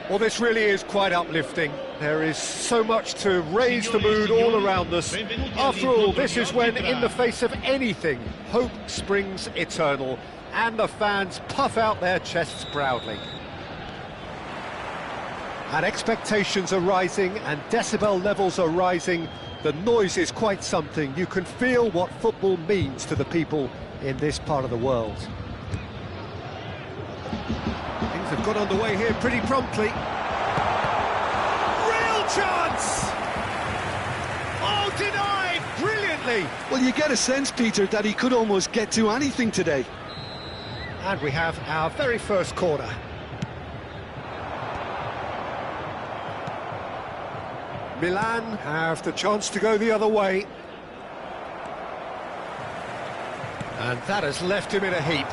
Well, this really is quite uplifting. There is so much to raise the mood all around us. After all, this is when, in the face of anything, hope springs eternal, and the fans puff out their chests proudly. And expectations are rising, and decibel levels are rising. The noise is quite something. You can feel what football means to the people in this part of the world. Things have got underway here pretty promptly. Real chance! Oh, denied brilliantly! Well, you get a sense, Peter, that he could almost get to anything today. And we have our very first corner. Milan have the chance to go the other way. And that has left him in a heap.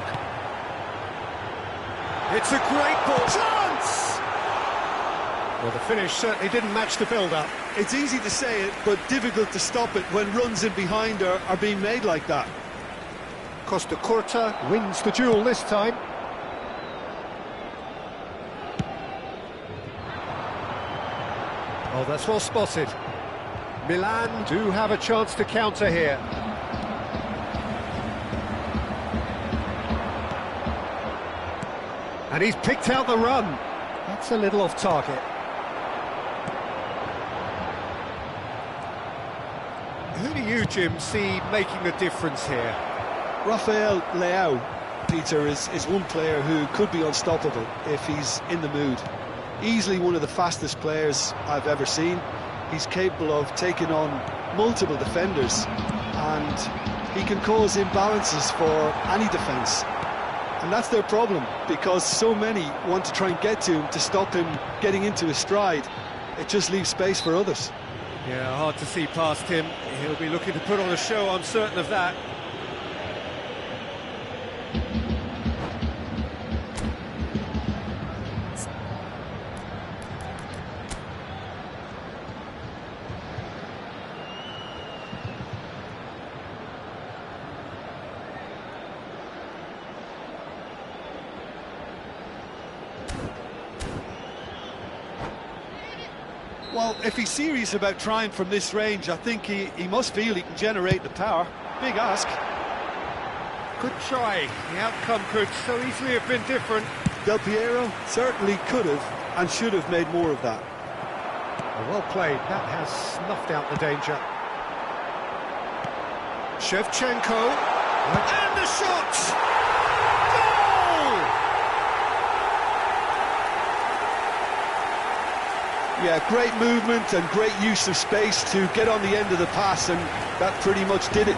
It's a great ball. Chance! Well, the finish certainly didn't match the build-up. It's easy to say it, but difficult to stop it when runs in behind are being made like that. Costa Curta wins the duel this time. Oh, that's well spotted. Milan do have a chance to counter here. And he's picked out the run. That's a little off target. Who do you, Jim, see making the difference here? Rafael Leao, Peter, is one player who could be unstoppable if he's in the mood. Easily one of the fastest players I've ever seen. He's capable of taking on multiple defenders, and he can cause imbalances for any defence. And that's their problem, because so many want to try and get to him to stop him getting into his stride. It just leaves space for others. Yeah, hard to see past him. He'll be looking to put on a show, I'm certain of that. Well, if he's serious about trying from this range, I think he must feel he can generate the power. Big ask. Good try. The outcome could so easily have been different. Del Piero certainly could have and should have made more of that. Well played. That has snuffed out the danger. Shevchenko. And the shot! Yeah, great movement and great use of space to get on the end of the pass, and that pretty much did it.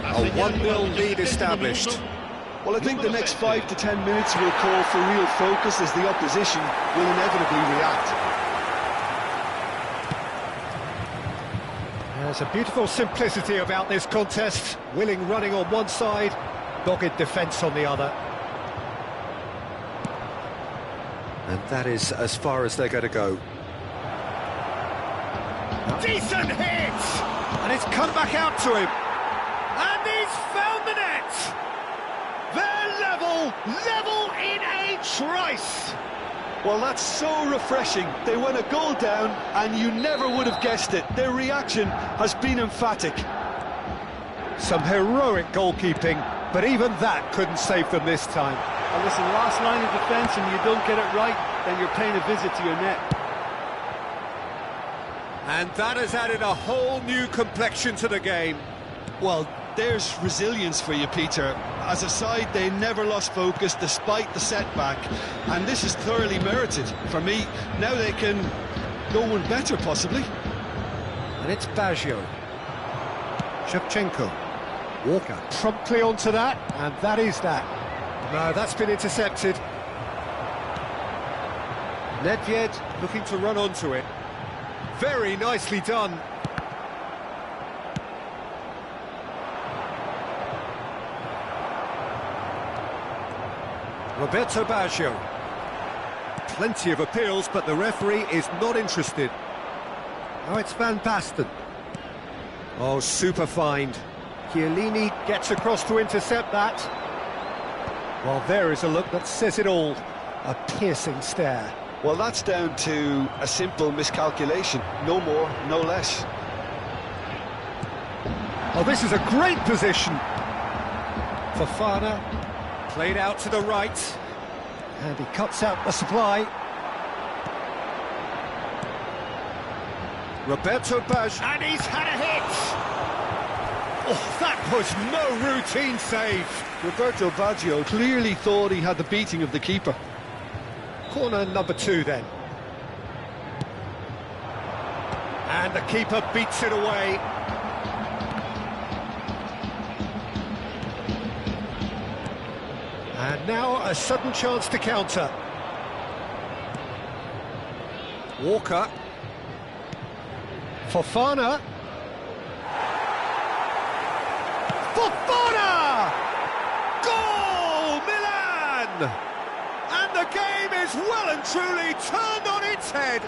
A 1-0 lead established. Well, I think the next 5 to 10 minutes will call for real focus as the opposition will inevitably react. There's a beautiful simplicity about this contest. Willing running on one side, dogged defence on the other. And that is as far as they're going to go. Decent hit! And it's come back out to him. And he's found the net! They're level in a trice! Well, that's so refreshing. They went a goal down and you never would have guessed it. Their reaction has been emphatic. Some heroic goalkeeping, but even that couldn't save them this time. And listen, last line of defence and you don't get it right, then you're paying a visit to your net. And that has added a whole new complexion to the game. Well, there's resilience for you, Peter. As a side, they never lost focus despite the setback, and this is thoroughly merited. For me, now they can go one better, possibly. And it's Baggio. Shevchenko. Walker promptly onto that, and that is that. No, that's been intercepted. Nedved looking to run onto it. Very nicely done. Roberto Baggio. Plenty of appeals, but the referee is not interested. Oh, it's Van Basten. Oh, super find. Chiellini gets across to intercept that. Well, there is a look that says it all. A piercing stare. Well, that's down to a simple miscalculation. No more, no less. Oh, this is a great position. Fofana, played out to the right. And he cuts out the supply. Roberto Baggio. And he's had a hit! Oh, that was no routine save. Roberto Baggio clearly thought he had the beating of the keeper. Corner number 2 then. And the keeper beats it away. And now a sudden chance to counter. Walker. Fofana. Fofana! Goal, Milan! And the game is well and truly turned on its head.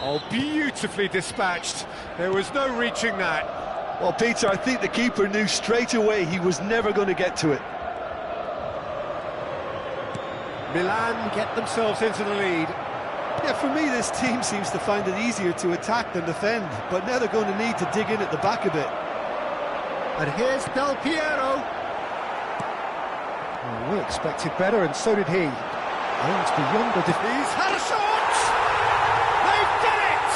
Oh, beautifully dispatched. There was no reaching that. Well, Peter, I think the keeper knew straight away he was never going to get to it. Milan get themselves into the lead. Yeah, for me, this team seems to find it easier to attack than defend, but now they're going to need to dig in at the back a bit. And here's Del Piero. Oh, we expected better, and so did he. Aims beyond the defence. He's had a shot! They've done it!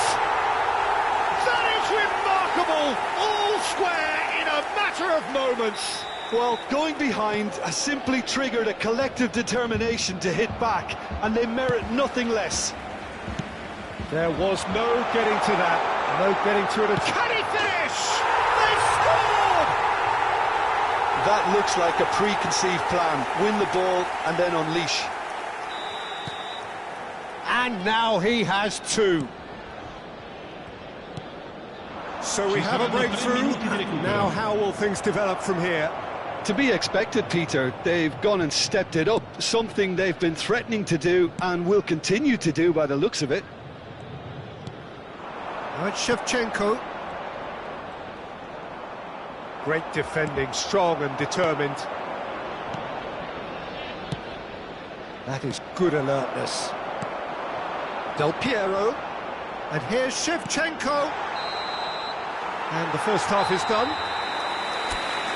That is remarkable! All square in a matter of moments. Well, going behind has simply triggered a collective determination to hit back, and they merit nothing less. There was no getting to that. No getting to it. Can he finish? They scored! That looks like a preconceived plan. Win the ball and then unleash. And now he has 2. So we have a breakthrough. Now how will things develop from here? To be expected, Peter. They've gone and stepped it up. Something they've been threatening to do and will continue to do by the looks of it. Now it's Shevchenko. Great defending, strong and determined. That is good alertness. Del Piero. And here's Shevchenko. And the first half is done.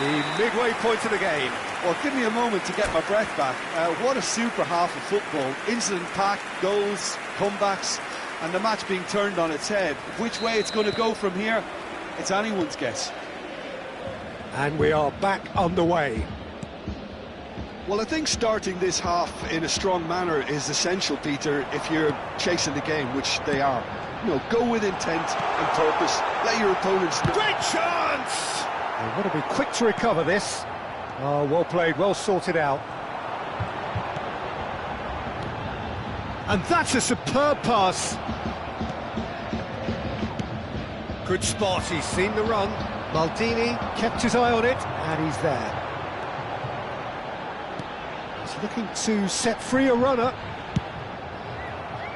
The midway point of the game. Well, give me a moment to get my breath back. What a super half of football. Incident-packed, goals, comebacks, and the match being turned on its head. Which way it's going to go from here, it's anyone's guess. And we are back underway. Well, I think starting this half in a strong manner is essential, Peter, if you're chasing the game, which they are. You know, go with intent and purpose. Let your opponents... Great chance! They've got to be quick to recover this. Oh, well played, well sorted out. And that's a superb pass. Good spot, he's seen the run. Maldini kept his eye on it, and he's there. He's looking to set free a runner.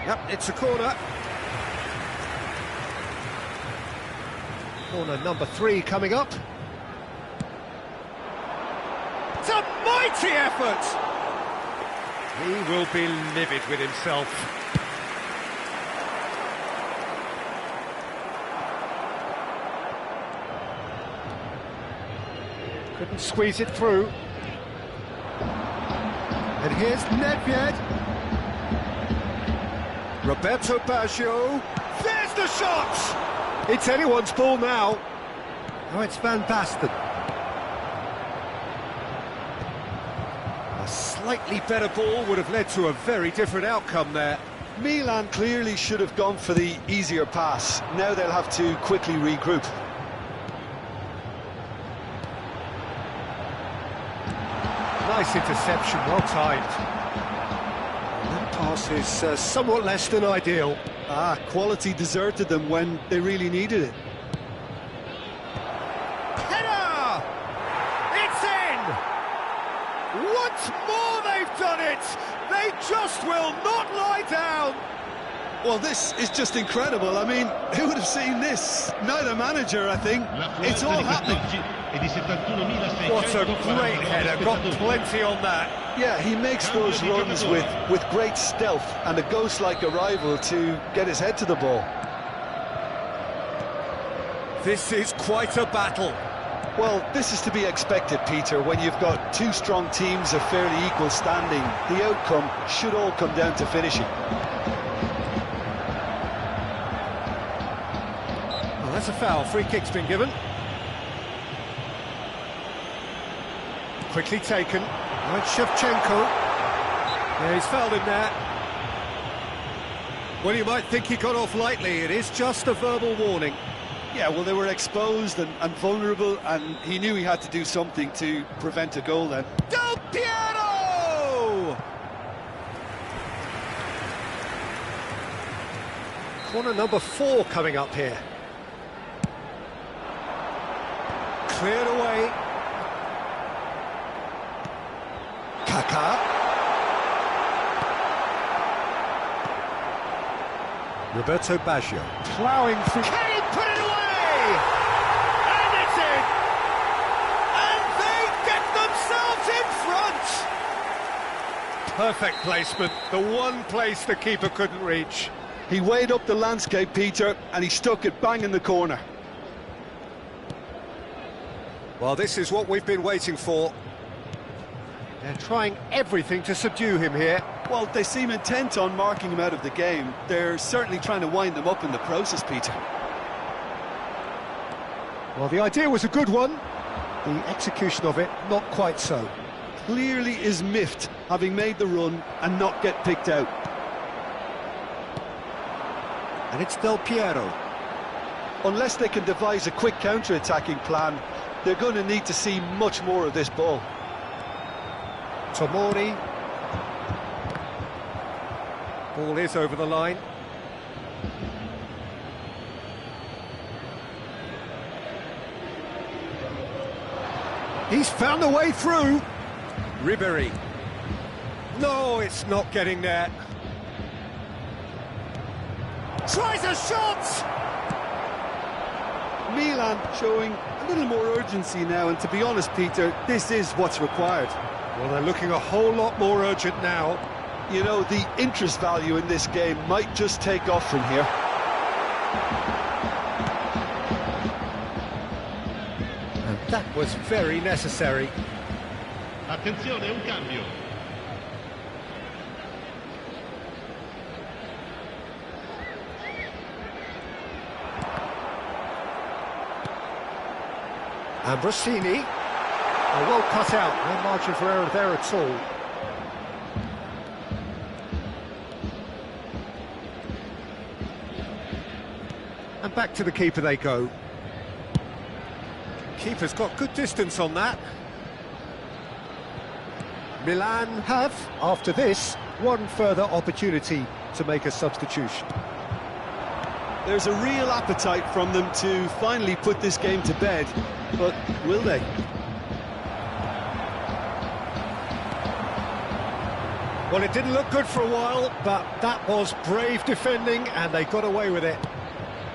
Yep, it's a corner. Corner number 3 coming up. It's a mighty effort! He will be livid with himself. Couldn't squeeze it through. And here's Nedved. Roberto Baggio. There's the shot! It's anyone's ball now. Oh, it's Van Basten. A slightly better ball would have led to a very different outcome there. Milan clearly should have gone for the easier pass. Now they'll have to quickly regroup. Nice interception, well timed. That pass is somewhat less than ideal. Quality deserted them when they really needed it. Header! It's in! Once more they've done it! They just will not lie down! Well, this is just incredible. I mean, who would have seen this? Neither manager, I think. It's all happening. What a great header, got plenty on that. Yeah, he makes those runs with great stealth and a ghost-like arrival to get his head to the ball. This is quite a battle. Well, this is to be expected, Peter, when you've got two strong teams of fairly equal standing. The outcome should all come down to finishing. Well, that's a foul. Free kick's been given. Quickly taken. Right, Shevchenko. Yeah, he's fouled him there. Well, you might think he got off lightly. It is just a verbal warning. Yeah, well, they were exposed and vulnerable, and he knew he had to do something to prevent a goal then. Del Piero! Corner number 4 coming up here. Cleared away. Kaká. Roberto Baggio. Ploughing through. Can he put it away? And it's in! And they get themselves in front! Perfect placement. The one place the keeper couldn't reach. He weighed up the landscape, Peter, and he stuck it bang in the corner. Well, this is what we've been waiting for. They're trying everything to subdue him here. Well, they seem intent on marking him out of the game. They're certainly trying to wind him up in the process, Peter. Well, the idea was a good one. The execution of it, not quite so. Clearly is miffed, having made the run and not get picked out. And it's Del Piero. Unless they can devise a quick counter-attacking plan, they're going to need to see much more of this ball. Tomori. Ball is over the line. He's found a way through. Ribéry. No, it's not getting there. Tries a shot! Milan showing a little more urgency now, and to be honest, Peter, this is what's required. Well, they're looking a whole lot more urgent now. You know, the interest value in this game might just take off from here. And that was very necessary. Attenzione, un cambio. Ambrosini. Oh, well cut out. No margin for error there at all. And back to the keeper they go. Keeper's got good distance on that. Milan have, after this, one further opportunity to make a substitution. There's a real appetite from them to finally put this game to bed, but will they? Well, it didn't look good for a while, but that was brave defending, and they got away with it.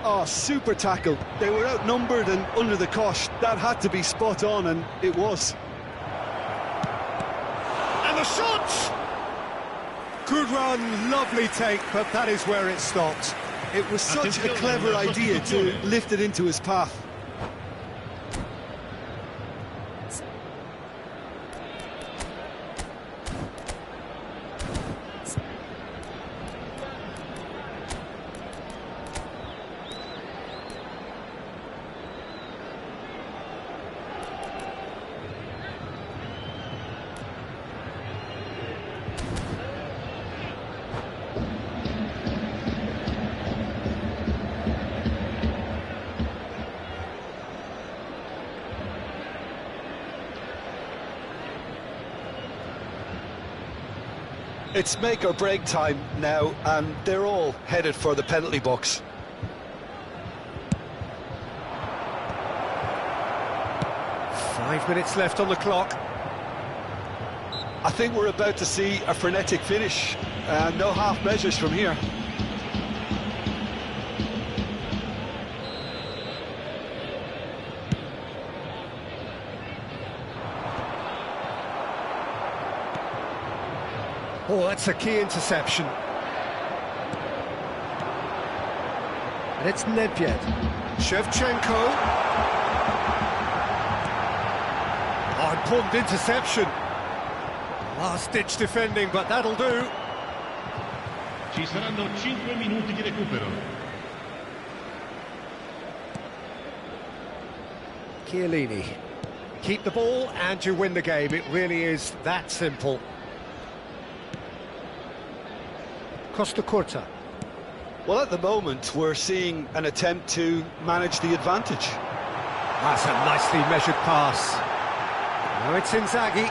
Oh, super tackle. They were outnumbered and under the cosh. That had to be spot on, and it was. And the shot! Good run, lovely take, but that is where it stopped. It was such a clever idea to lift it into his path. It's make or break time now, and they're all headed for the penalty box. Five minutes left on the clock. I think we're about to see a frenetic finish, and no half measures from here. Oh, that's a key interception. And it's Nedved. Shevchenko. Oh, important interception. Last-ditch defending, but that'll do. Ci saranno 5 minuti di recupero. Chiellini. Keep the ball and you win the game. It really is that simple. Costa Curta. Well, at the moment, we're seeing an attempt to manage the advantage. That's a nicely measured pass. Now it's Inzaghi.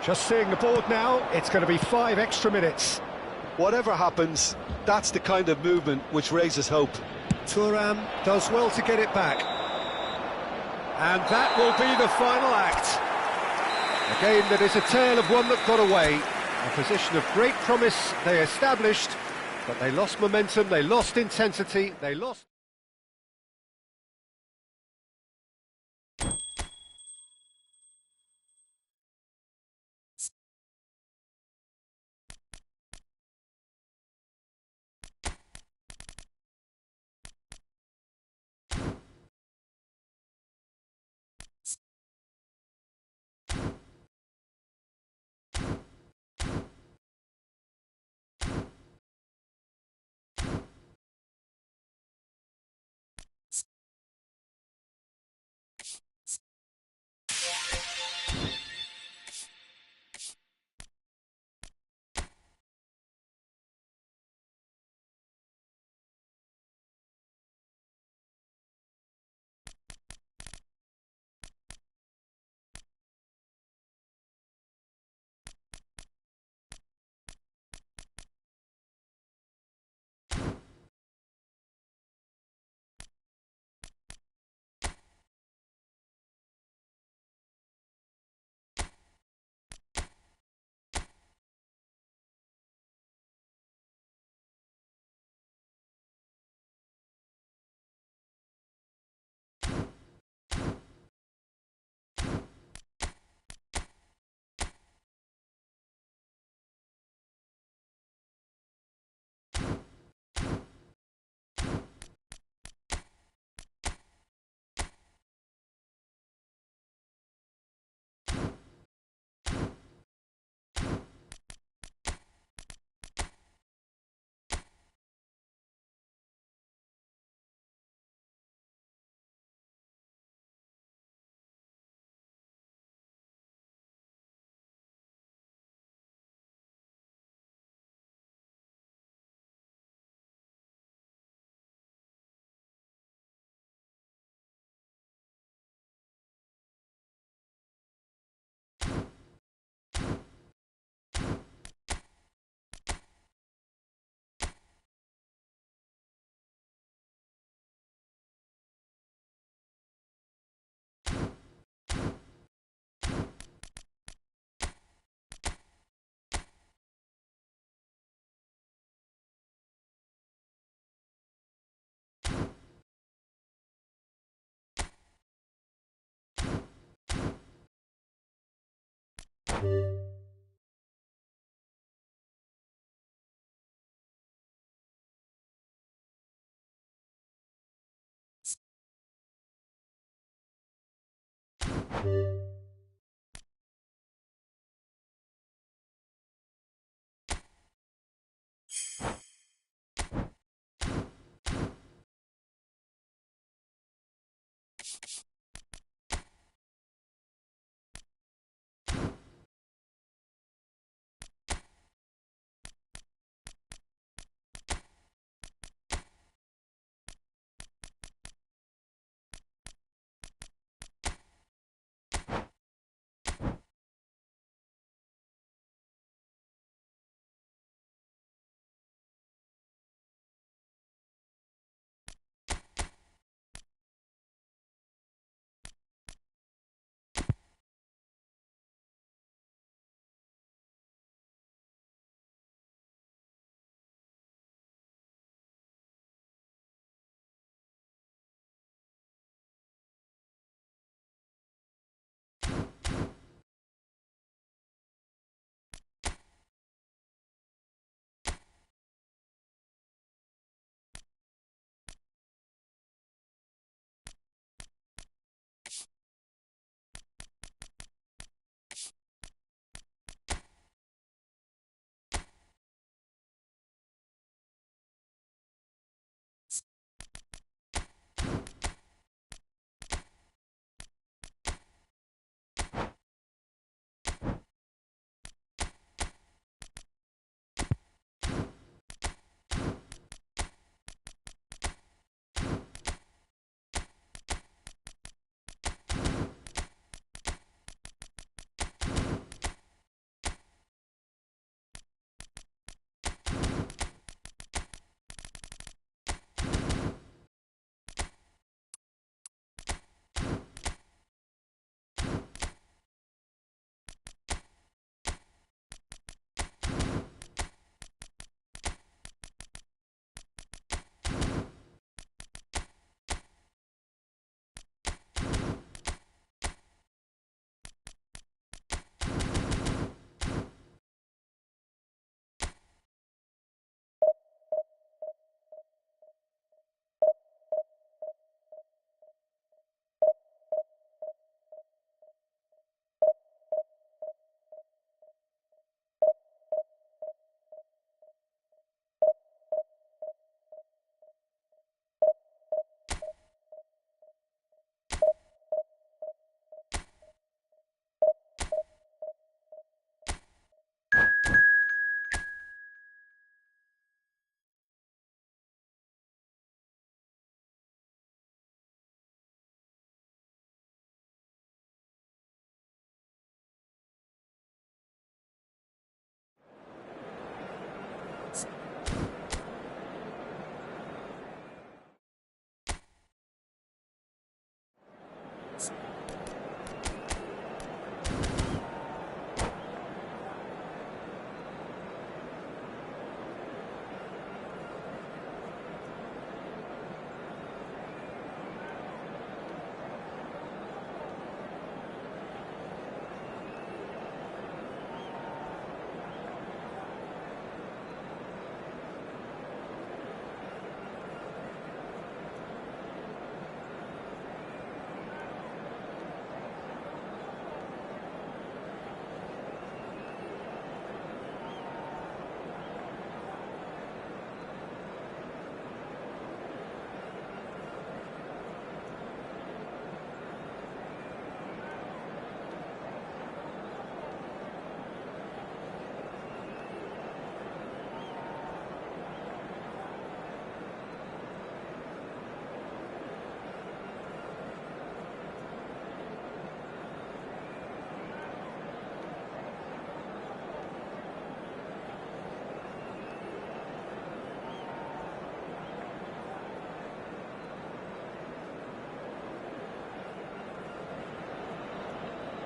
Just seeing the board now, it's going to be 5 extra minutes. Whatever happens, that's the kind of movement which raises hope. Thuram does well to get it back. And that will be the final act. A game that is a tale of one that got away. A position of great promise they established, but they lost momentum, they lost intensity, they lost...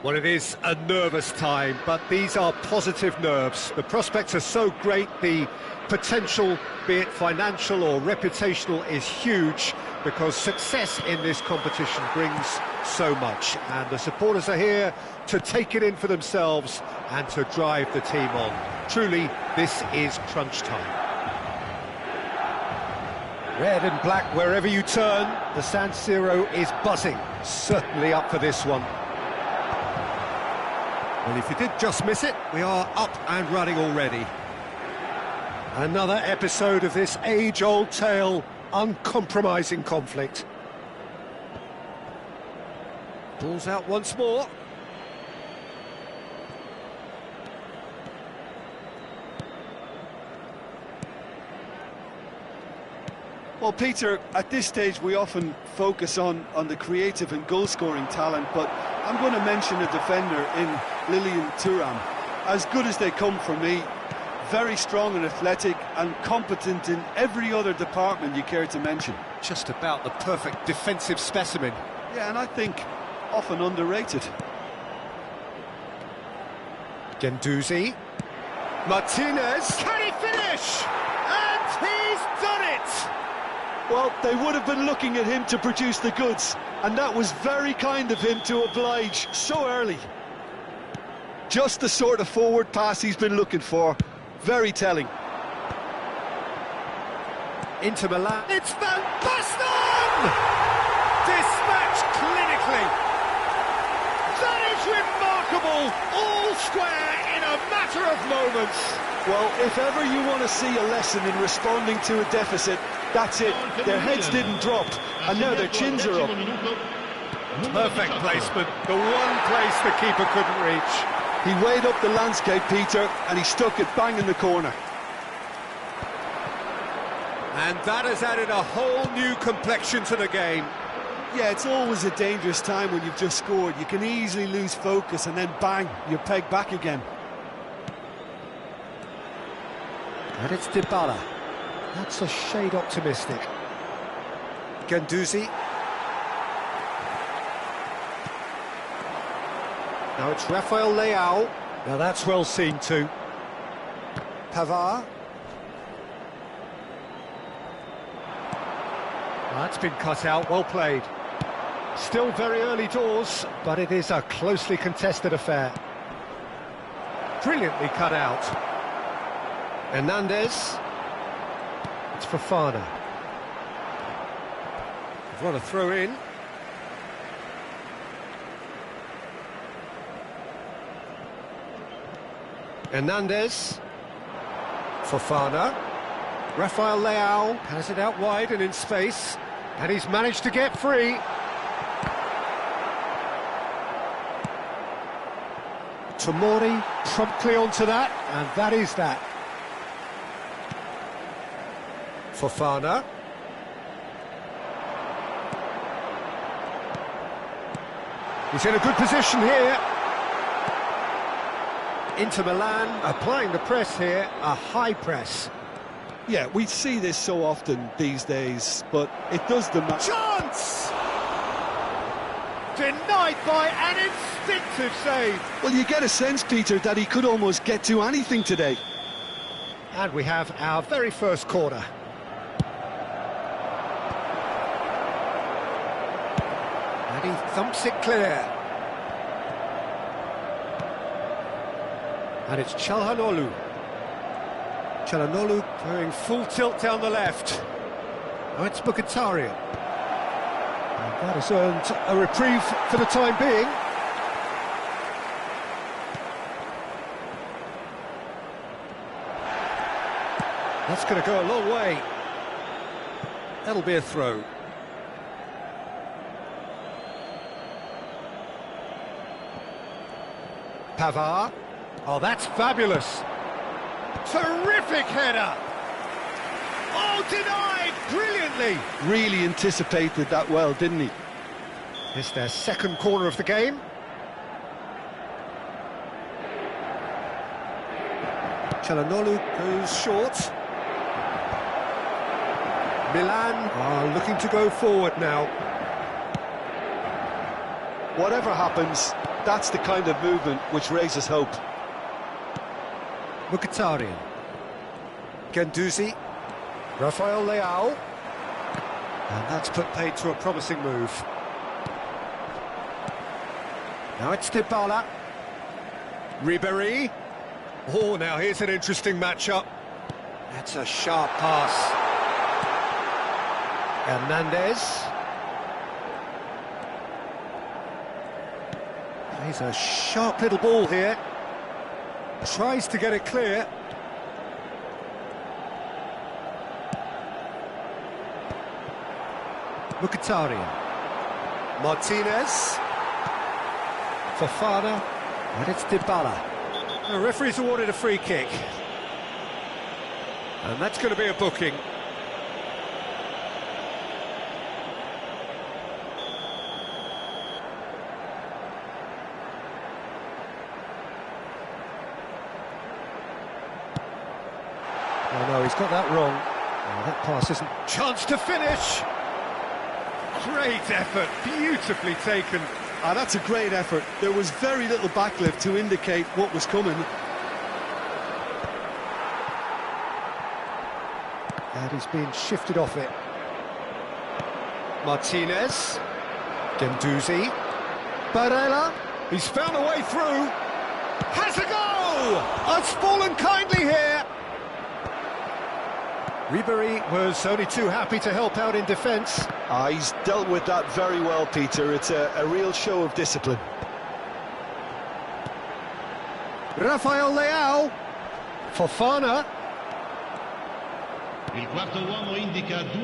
Well, it is a nervous time, but these are positive nerves. The prospects are so great, the potential, be it financial or reputational, is huge, because success in this competition brings so much. And the supporters are here to take it in for themselves and to drive the team on. Truly, this is crunch time. Red and black wherever you turn, the San Siro is buzzing. Certainly up for this one. Well, if you did just miss it, we are up and running already. Another episode of this age-old tale, uncompromising conflict. Ball's out once more. Well, Peter, at this stage we often focus on the creative and goal-scoring talent, but I'm going to mention a defender in Lilian Thuram. As good as they come for me, very strong and athletic and competent in every other department you care to mention. Just about the perfect defensive specimen. Yeah, and I think often underrated. Guendouzi. Martinez. Can he finish? And he's done it! Well, they would have been looking at him to produce the goods, and that was very kind of him to oblige so early. Just the sort of forward pass he's been looking for. Very telling. Inter Milan. It's Van Basten! Dispatched clinically. That is remarkable. All square in a matter of moments. Well, if ever you want to see a lesson in responding to a deficit, that's it. Their heads didn't drop, and now their chins are up. Perfect placement. The one place the keeper couldn't reach. He weighed up the landscape, Peter, and he stuck it bang in the corner. And that has added a whole new complexion to the game. Yeah, it's always a dangerous time when you've just scored. You can easily lose focus, and then bang, you're pegged back again. And it's Dybala. That's a shade optimistic. Guendouzi. Now it's Rafael Leao. Now that's well seen too. Pavard. That's been cut out, well played. Still very early doors, but it is a closely contested affair. Brilliantly cut out. Hernandez. It's Fofana. They've got a throw in. Hernandez. Fofana. Rafael Leao has it out wide and in space, and he's managed to get free. Tomori promptly onto that, and that is that. Fofana. He's in a good position here. Inter Milan applying the press here, a high press. Yeah, we see this so often these days, but it does the match. Chance! Denied by an instinctive save. Well, you get a sense, Peter, that he could almost get to anything today. And we have our very first corner. And he thumps it clear. And it's Çalhanoğlu. Çalhanoğlu going full tilt down the left. Oh, it's Mkhitaryan. And that has earned a reprieve for the time being. That's going to go a long way. That'll be a throw. Pavard. Oh, that's fabulous. Terrific header. Oh, denied brilliantly. Really anticipated that well, didn't he? It's their second corner of the game. Çalhanoğlu goes short. Milan are looking to go forward now. Whatever happens, that's the kind of movement which raises hope. Mkhitaryan. Guendouzi. Rafael Leao. And that's put paid to a promising move. Now it's Dybala. Ribéry. Oh, now here's an interesting matchup. That's a sharp pass. Hernandez. Plays a sharp little ball here. Tries to get it clear. Mkhitaryan. Martinez. Fofana. And it's Dybala. The referee's awarded a free kick. And that's going to be a booking. Oh no, he's got that wrong. Oh, that pass isn't... Chance to finish! Great effort, beautifully taken. Ah, that's a great effort. There was very little backlift to indicate what was coming. And he's been shifted off it. Martinez. Guendouzi. Barella. He's found a way through. Has a go! Has fallen kindly here. Ribéry was only too happy to help out in defence. He's dealt with that very well, Peter. It's a real show of discipline. Rafael Leao. Fofana.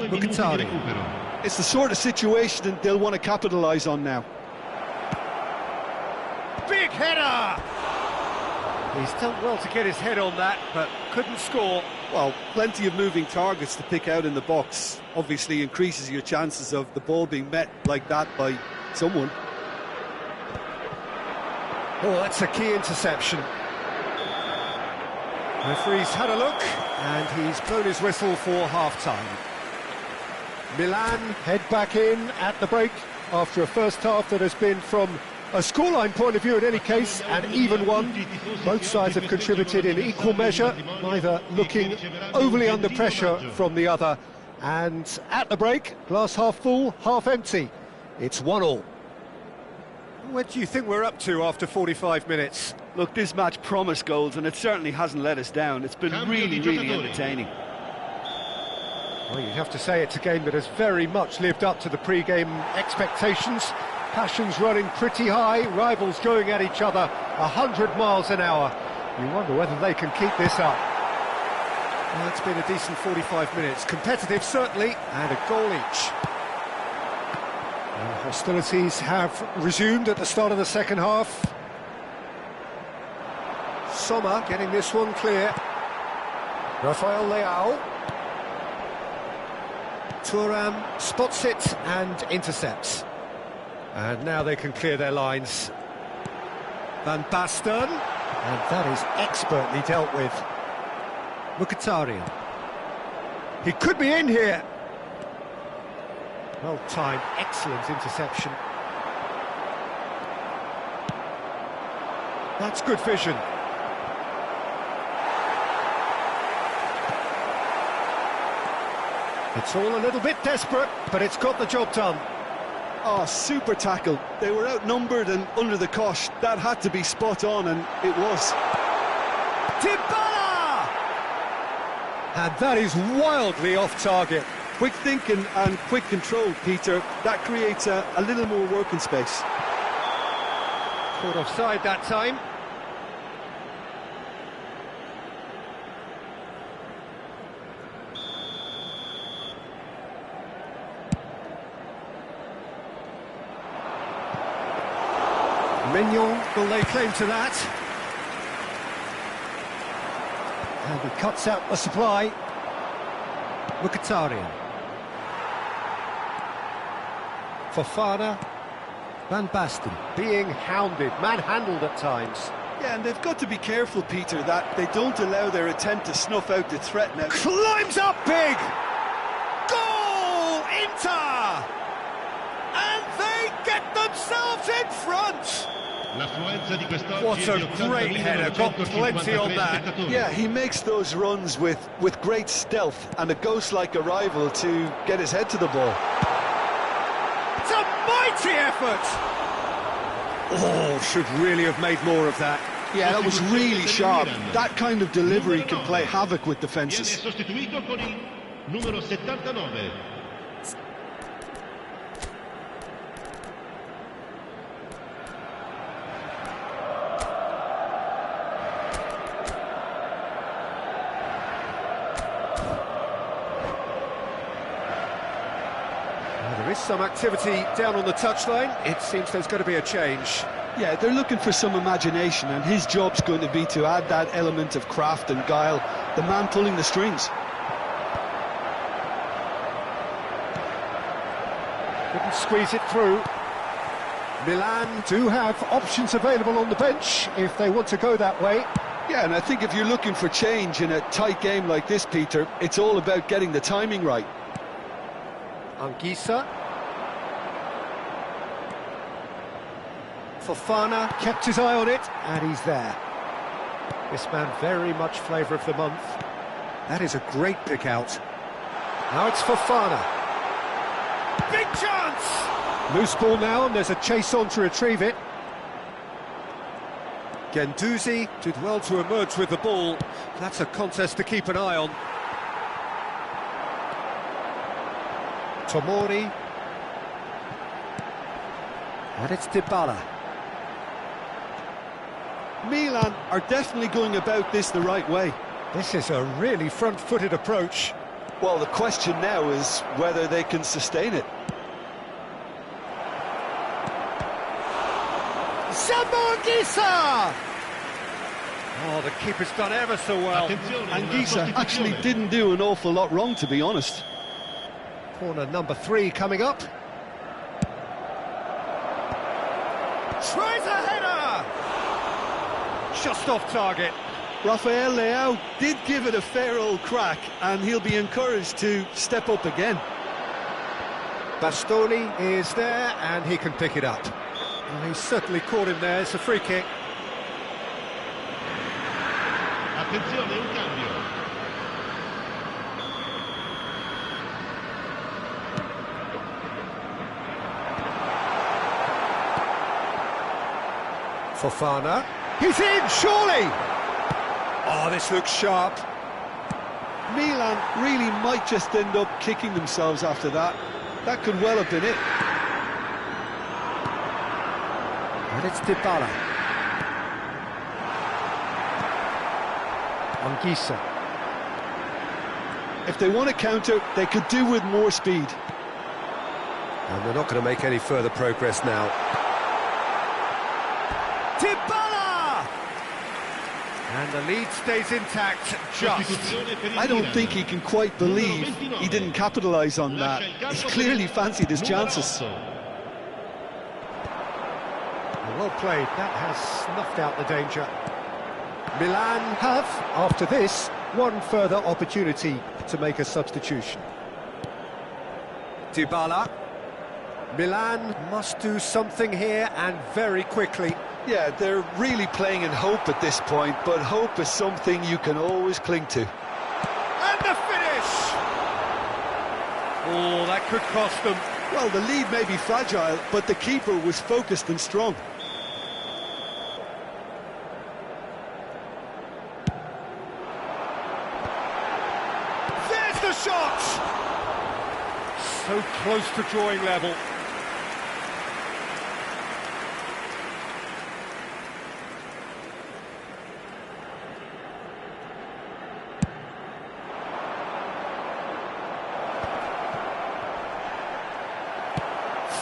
Mkhitaryan. It's the sort of situation they'll want to capitalise on now. Big header! He's done well to get his head on that, but couldn't score. Well, plenty of moving targets to pick out in the box. Obviously increases your chances of the ball being met like that by someone. Oh, that's a key interception. Referee's had a look, and he's blown his whistle for half-time. Milan head back in at the break after a first half that has been, from a scoreline point of view in any case, an even one. Both sides have contributed in equal measure, neither looking overly under pressure from the other. And at the break, glass half full, half empty. It's 1-1. What do you think we're up to after 45 minutes? Look, this match promised goals, and it certainly hasn't let us down. It's been really, really entertaining. Well, you'd have to say it's a game that has very much lived up to the pre-game expectations. Passions running pretty high, rivals going at each other 100 miles an hour. You wonder whether they can keep this up. Well, it's been a decent 45 minutes. Competitive, certainly, and a goal each. And hostilities have resumed at the start of the second half. Sommer getting this one clear. Rafael Leao. Thuram spots it and intercepts. And now they can clear their lines. Van Basten. And that is expertly dealt with. Mkhitaryan. He could be in here. Well timed, excellent interception. That's good vision. It's all a little bit desperate, but it's got the job done. Oh, super tackle. They were outnumbered and under the cosh. That had to be spot on, and it was. Dybala! And that is wildly off target. Quick thinking and quick control, Peter. That creates a little more working space. Caught offside that time. Mignon will lay claim to that. And he cuts out the supply. Mkhitaryan. Fofana. Van Basten being hounded, manhandled at times. Yeah, and they've got to be careful, Peter, that they don't allow their attempt to snuff out the threat now. Climbs up big! Goal! Inter! And they get themselves themselves in front! L'affluenza di quest'oggi What è a di great header, got plenty on that. spettatori. Yeah, he makes those runs with great stealth and a ghost-like arrival to get his head to the ball. It's a mighty effort! Oh, should really have made more of that. Yeah, that was really sharp. That kind of delivery can play havoc with Viene defences. sostituito con il numero 79. There is some activity down on the touchline. It seems there's going to be a change. Yeah, they're looking for some imagination, and his job's going to be to add that element of craft and guile, the man pulling the strings. Couldn't squeeze it through. Milan do have options available on the bench if they want to go that way. Yeah, and I think if you're looking for change in a tight game like this, Peter, it's all about getting the timing right. Anguissa. Fofana kept his eye on it, and he's there. This man very much flavour of the month. That is a great pick out. Now it's Fofana. Big chance! Loose ball now, and there's a chase on to retrieve it. Guendouzi did well to emerge with the ball. That's a contest to keep an eye on. Tomori. And it's Dybala. Milan are definitely going about this the right way. This is a really front-footed approach. Well, the question now is whether they can sustain it. Anguissa! Oh, the keeper's done ever so well. Anguissa actually didn't do an awful lot wrong, to be honest. Corner number 3 coming up. Tries a header! Just off target. Rafael Leao did give it a fair old crack, and he'll be encouraged to step up again. Bastoni is there, and he can pick it up. Well, he's certainly caught him there. It's a free kick. Attenzione, un cambio. Fofana. He's in, surely! Oh, this looks sharp. Milan really might just end up kicking themselves after that. That could well have been it. And it's Dybala. Anguissa. If they want to counter, they could do with more speed. And they're not going to make any further progress now. Dybala! And the lead stays intact, just. I don't think he can quite believe he didn't capitalise on that. He clearly fancied his chances. Well played, that has snuffed out the danger. Milan have, after this, one further opportunity to make a substitution. Dybala. Milan must do something here, and very quickly. Yeah, they're really playing in hope at this point, but hope is something you can always cling to. And the finish! Oh, that could cost them. Well, the lead may be fragile, but the keeper was focused and strong. There's the shot! So close to drawing level.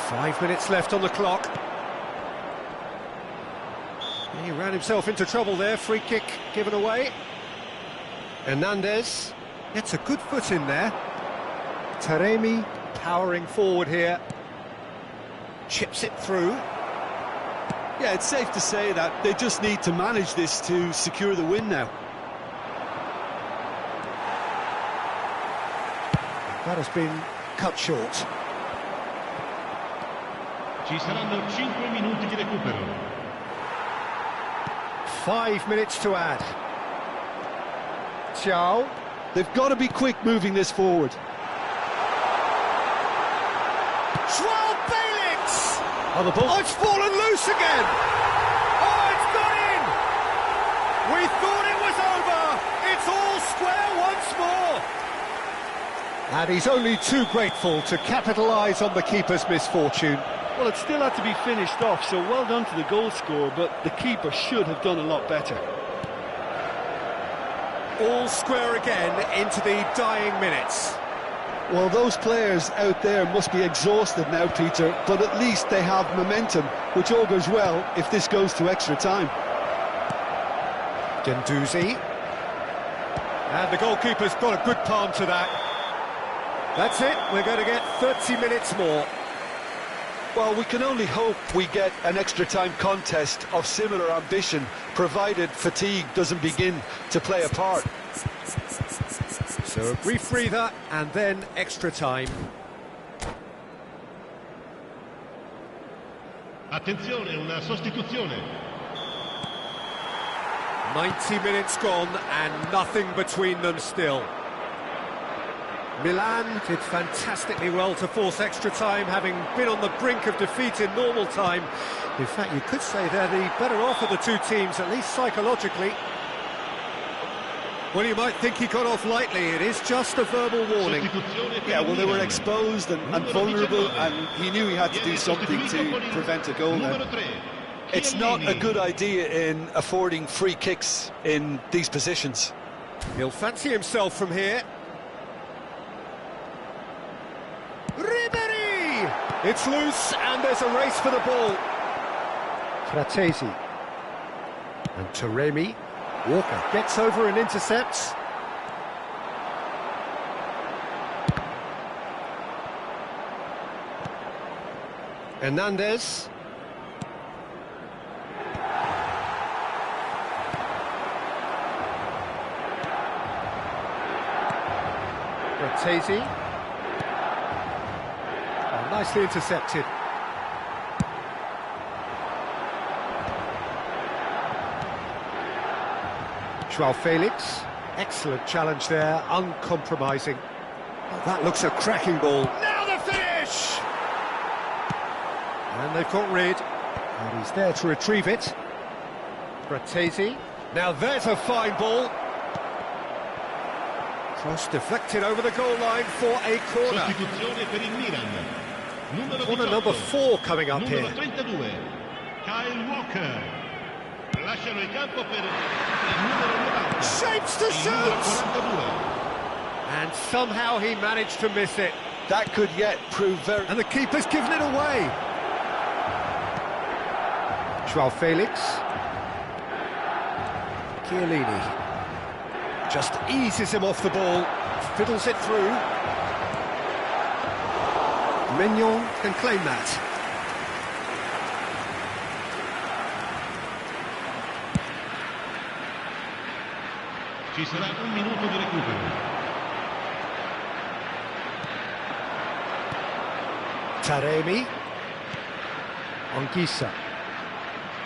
Five minutes left on the clock. He ran himself into trouble there. Free kick given away. Hernandez gets a good foot in there. Taremi powering forward here. Chips it through. Yeah, it's safe to say that they just need to manage this to secure the win now. That has been cut short. Ci saranno 5 minuti di recupero. 5 minutes to add. Ciao. They've got to be quick moving this forward. Joao Felix! On the ball. Oh, it's fallen loose again! Oh, it's got in! We thought it was over! It's all square once more! And he's only too grateful to capitalise on the keeper's misfortune. Well, it still had to be finished off, so well done to the goal scorer, but the keeper should have done a lot better. All square again into the dying minutes. Well, those players out there must be exhausted now, Peter, but at least they have momentum, which augurs well if this goes to extra time. Gendouzi. And the goalkeeper's got a good palm to that. That's it, we're going to get 30 minutes more. Well, we can only hope we get an extra time contest of similar ambition, provided fatigue doesn't begin to play a part. So a brief breather and then extra time. Attenzione, una sostituzione. 90 minutes gone and nothing between them still. Milan did fantastically well to force extra time, having been on the brink of defeat in normal time. In fact, you could say they're the better off of the two teams, at least psychologically. Well, you might think he got off lightly. It is just a verbal warning. Yeah, well, they were exposed and vulnerable, and he knew he had to do something to prevent a goal then. It's not a good idea in affording free kicks in these positions. He'll fancy himself from here. Ribery! It's loose, and there's a race for the ball. Fratesi. And Taremi. Walker gets over and intercepts. Hernandez. Fratesi. Oh, nicely intercepted. Joao Felix, excellent challenge there, uncompromising. Oh, that looks a cracking ball. Now the finish! And they've got rid, and he's there to retrieve it. Fratesi, now there's a fine ball. Cross deflected over the goal line for a corner. Corner number 4 coming up here. Kyle Walker. Shapes to shoot! And somehow he managed to miss it. That could yet prove very... And the keeper's given it away. Joao Felix. Chiellini. Just eases him off the ball. Fiddles it through. Mignon can claim that. Ci sarà un minuto di recupero. Taremi. Anguissa.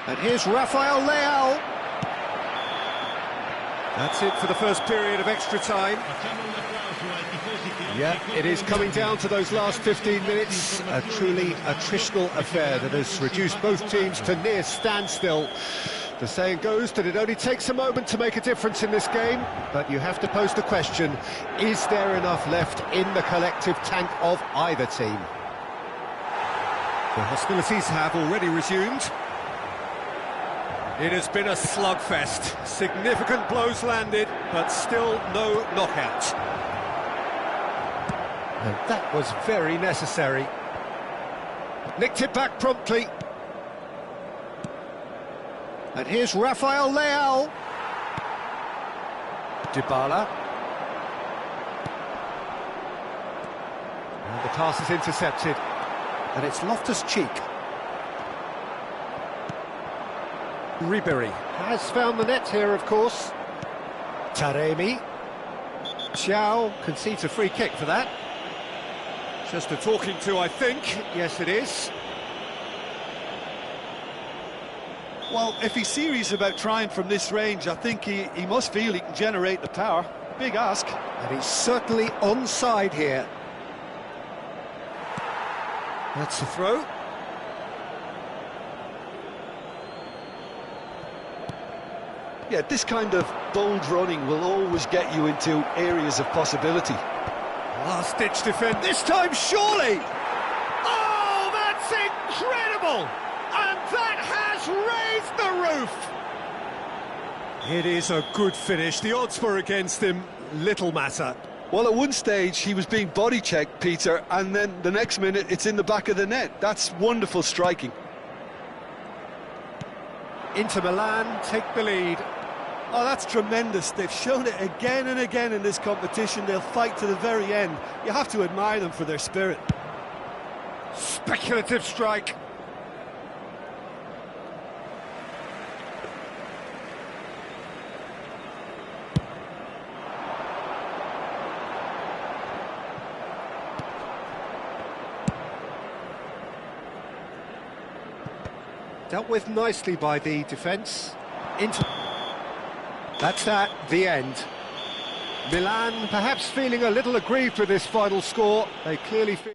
And here's Rafael Leao. That's it for the first period of extra time. Yeah, it is coming down to those last 15 minutes. A truly attritional affair that has reduced both teams to near standstill. The saying goes that it only takes a moment to make a difference in this game, but you have to pose the question, is there enough left in the collective tank of either team? The hostilities have already resumed. It has been a slugfest. Significant blows landed, but still no knockout. And that was very necessary. Nicked it back promptly. And here's Rafael Leao. Dybala. And the pass is intercepted. And it's Loftus-Cheek. Ribery has found the net here, of course. Taremi. Xiao concedes a free kick for that. Just a talking to, I think. Yes, it is. Well, if he's serious about trying from this range, I think he must feel he can generate the power. Big ask. And he's certainly onside here. That's the throw. Yeah, this kind of bold running will always get you into areas of possibility. Last-ditch defend, this time surely! Oh, that's incredible! And that has raised the roof! It is a good finish. The odds were against him, little matter. Well, at one stage he was being body-checked, Peter, and then the next minute it's in the back of the net. That's wonderful striking. Inter Milan take the lead. Oh, that's tremendous. They've shown it again and again in this competition. They'll fight to the very end. You have to admire them for their spirit. Speculative strike. Dealt with nicely by the defence. That's that, the end. Milan perhaps feeling a little aggrieved with this final score. They clearly feel